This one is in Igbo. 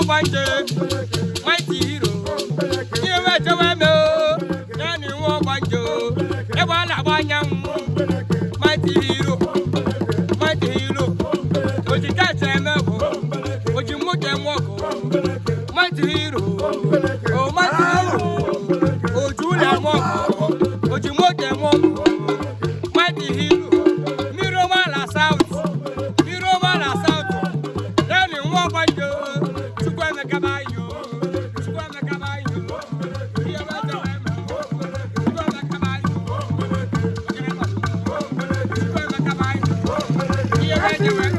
banje, mighty hero. You were to me, Yanni war banjo, never la banyam, mighty hero, mighty hero. Would you catch them? Would you move them walk? Mighty hero, oh mighty hero, oh Julia walk, would you move them walk? Mighty hero, Miromala South, Miromala South, Yanni war banjo, to go and caballo. You